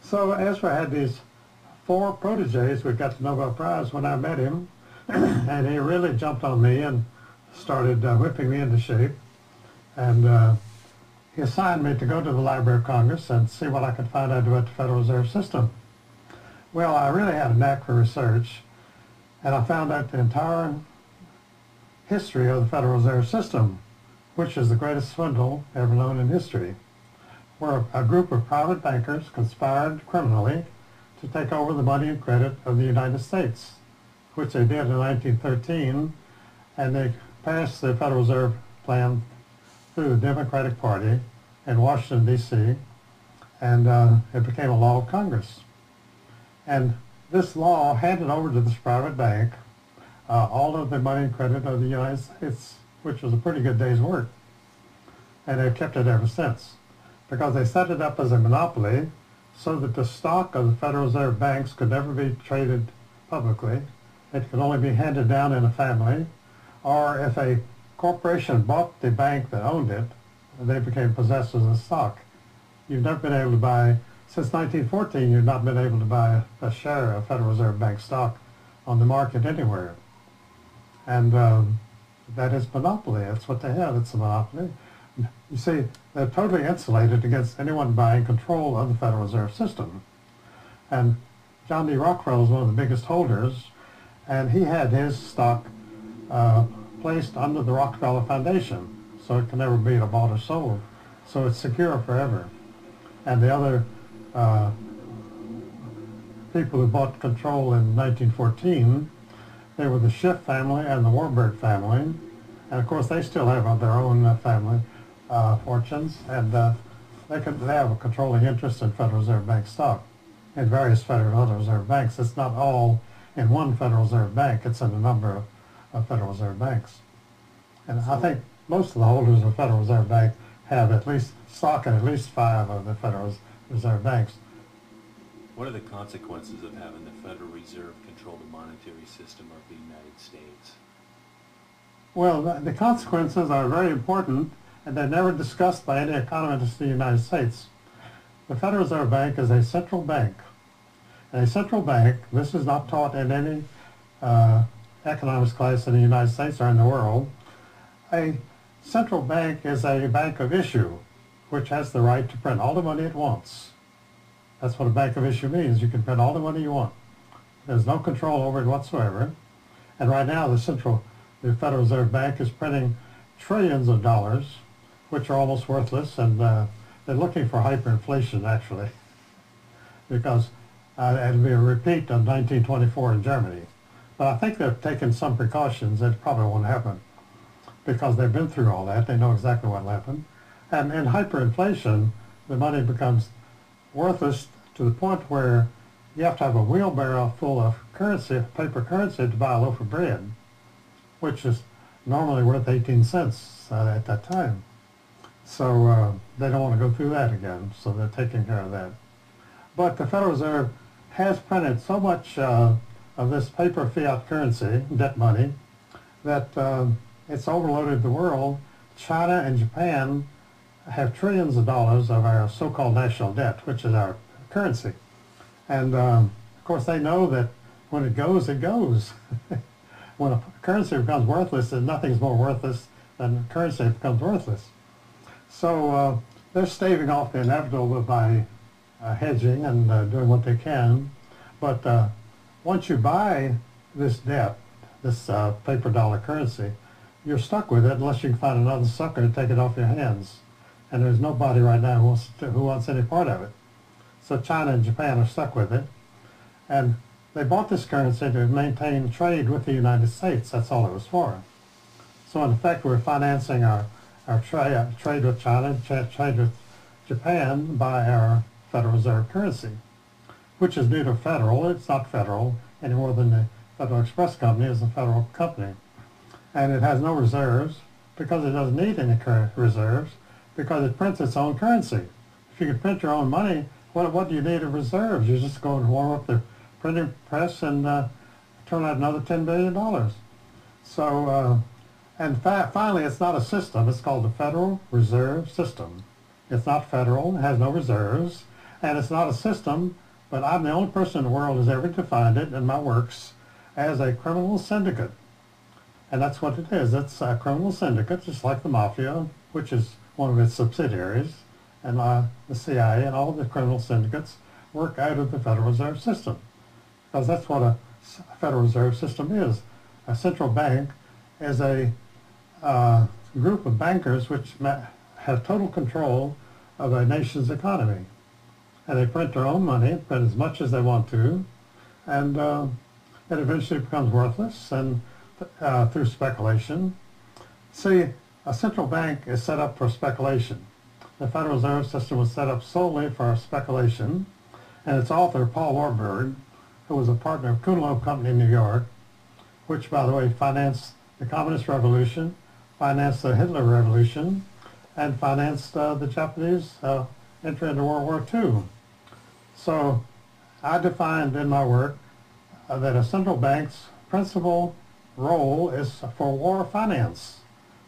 So Ezra had these four proteges who got the Nobel Prize when I met him, and he really jumped on me and started whipping me into shape. And he assigned me to go to the Library of Congress and see what I could find out about the Federal Reserve System. Well, I really had a knack for research, and I found out the entire history of the Federal Reserve System, which is the greatest swindle ever known in history, where a group of private bankers conspired criminally to take over the money and credit of the United States, which they did in 1913, and they passed the Federal Reserve Plan through the Democratic Party in Washington, D.C., and it became a law of Congress. And this law handed over to this private bank all of the money and credit of the United States, which was a pretty good day's work. And they've kept it ever since, because they set it up as a monopoly so that the stock of the Federal Reserve banks could never be traded publicly. It could only be handed down in a family, or if a corporation bought the bank that owned it, they became possessors of the stock. You've never been able to buy, since 1914, you've not been able to buy a share of Federal Reserve Bank stock on the market anywhere. And that is monopoly. That's what they have. It's a monopoly. You see, they're totally insulated against anyone buying control of the Federal Reserve System. And John D. Rockefeller was one of the biggest holders, and he had his stock placed under the Rockefeller Foundation, so it can never be bought or sold. So it's secure forever. And the other people who bought control in 1914, they were the Schiff family and the Warburg family. And of course, they still have their own family fortunes, and they have a controlling interest in Federal Reserve Bank stock in various Federal Reserve banks. It's not all in one Federal Reserve Bank, it's in a number of Federal Reserve banks. And I think most of the holders of Federal Reserve Bank have at least stock in at least 5 of the Federal Reserve banks. What are the consequences of having the Federal Reserve control the monetary system of the United States? Well, the consequences are very important, and they're never discussed by any economist in the United States. The Federal Reserve Bank is a central bank. And a central bank, this is not taught in any economics class in the United States or in the world. A central bank is a bank of issue, which has the right to print all the money it wants. That's what a bank of issue means. You can print all the money you want. There's no control over it whatsoever. And right now, the Federal Reserve Bank is printing trillions of dollars, which are almost worthless, and they're looking for hyperinflation, actually, because it'll be a repeat of 1924 in Germany. But I think they've taken some precautions. It probably won't happen, because they've been through all that. They know exactly what will happen. And in hyperinflation, the money becomes worthless to the point where you have to have a wheelbarrow full of currency, paper currency, to buy a loaf of bread, which is normally worth 18 cents at that time. So they don't want to go through that again, so they're taking care of that. But the Federal Reserve has printed so much of this paper fiat currency, debt money, that it's overloaded the world. China and Japan have trillions of dollars of our so-called national debt, which is our currency. And of course they know that when it goes, it goes. When a currency becomes worthless, and nothing's more worthless than currency becomes worthless. So they're staving off the inevitable by hedging and doing what they can. But once you buy this debt, this paper dollar currency, you're stuck with it unless you can find another sucker to take it off your hands. And there's nobody right now who wants any part of it. So China and Japan are stuck with it. And they bought this currency to maintain trade with the United States. That's all it was for. So in effect, we're financing our trade with China, trade with Japan by our Federal Reserve currency, which is neither federal, it's not federal, any more than the Federal Express Company is a federal company. And it has no reserves, because it doesn't need any reserves, because it prints its own currency. If you can print your own money, what do you need of reserves? You just go and warm up the printing press and turn out another $10 billion. So, and finally, it's not a system. It's called the Federal Reserve System. It's not federal. It has no reserves. And it's not a system, but I'm the only person in the world who's ever defined it in my works as a criminal syndicate. And that's what it is. It's a criminal syndicate, just like the mafia, which is one of its subsidiaries, and the CIA and all the criminal syndicates work out of the Federal Reserve System. Because that's what a Federal Reserve System is. A central bank is a group of bankers which have total control of a nation's economy. And they print their own money, print as much as they want to, and it eventually becomes worthless and through speculation. See, a central bank is set up for speculation. The Federal Reserve System was set up solely for speculation, and its author, Paul Warburg, who was a partner of Kuhn Loeb Company in New York, which, by the way, financed the Communist Revolution, financed the Hitler Revolution, and financed the Japanese entry into World War II. So I defined in my work that a central bank's principal role is for war finance,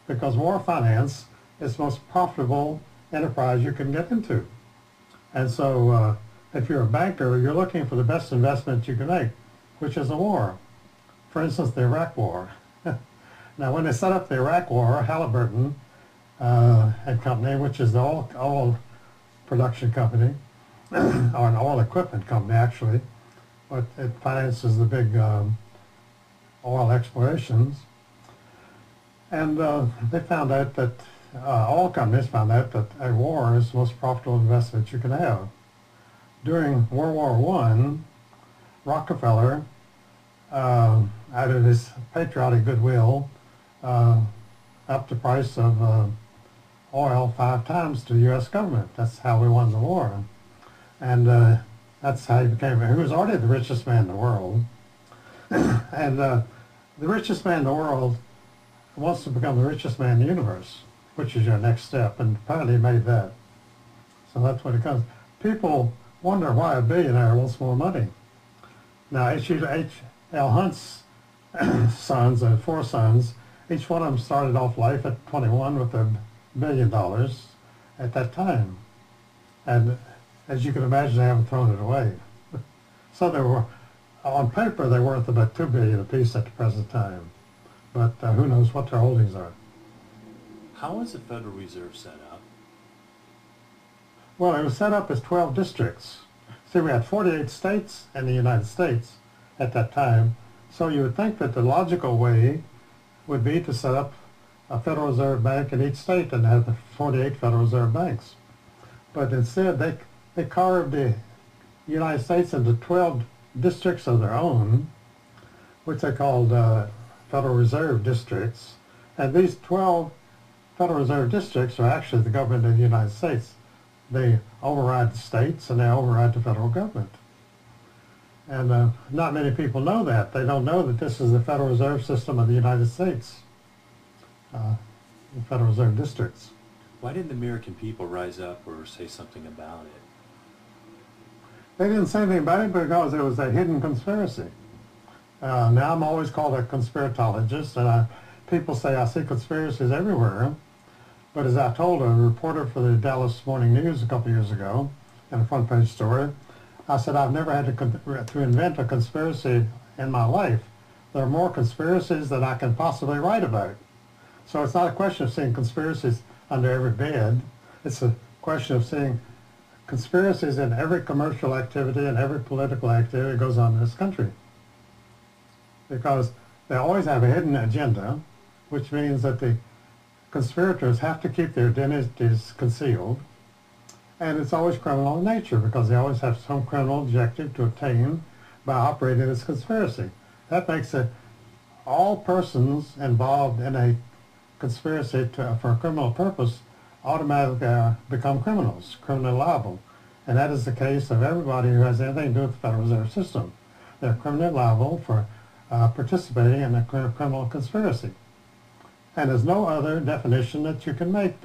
because war finance is the most profitable enterprise you can get into. And so if you're a banker, you're looking for the best investment you can make, which is a war. For instance, the Iraq War. Now, when they set up the Iraq War, Halliburton and Company, which is the oil production company, or an oil equipment company actually, but it finances the big oil explorations. And they found out that, oil companies found out that a war is the most profitable investment you can have. During World War I, Rockefeller, out of his patriotic goodwill, upped the price of oil 5 times to the U.S. government. That's how we won the war. And that's how he became, he was already the richest man in the world. And the richest man in the world wants to become the richest man in the universe, which is your next step, and apparently he made that. So that's what it comes. People wonder why a billionaire wants more money. Now, H.L. Hunt's sons, 4 sons, each one of them started off life at 21 with $1 billion at that time. And as you can imagine, they haven't thrown it away. So they were, on paper, they're worth about $2 billion apiece at the present time. But who knows what their holdings are. How is the Federal Reserve set up? Well, it was set up as 12 districts. See, we had 48 states in the United States at that time, so you would think that the logical way would be to set up a Federal Reserve Bank in each state and have the 48 Federal Reserve banks. But instead, they carved the United States into 12 districts of their own, which they called Federal Reserve districts. And these 12 Federal Reserve districts are actually the government of the United States. They override the states and they override the federal government. And not many people know that. They don't know that this is the Federal Reserve System of the United States, the Federal Reserve districts. Why didn't the American people rise up or say something about it? They didn't say anything about it because it was a hidden conspiracy. Now I'm always called a conspiratologist, and people say I see conspiracies everywhere. But as I told a reporter for the Dallas Morning News a couple years ago in a front page story, I said I've never had to invent a conspiracy in my life. There are more conspiracies than I can possibly write about. So it's not a question of seeing conspiracies under every bed. It's a question of seeing conspiracies in every commercial activity and every political activity that goes on in this country. Because they always have a hidden agenda, which means that the conspirators have to keep their identities concealed, and it's always criminal in nature because they always have some criminal objective to attain by operating this conspiracy. That makes it all persons involved in a conspiracy for a criminal purpose automatically become criminals, criminally liable. And that is the case of everybody who has anything to do with the Federal Reserve System. They're criminally liable for participating in a criminal conspiracy. And there's no other definition that you can make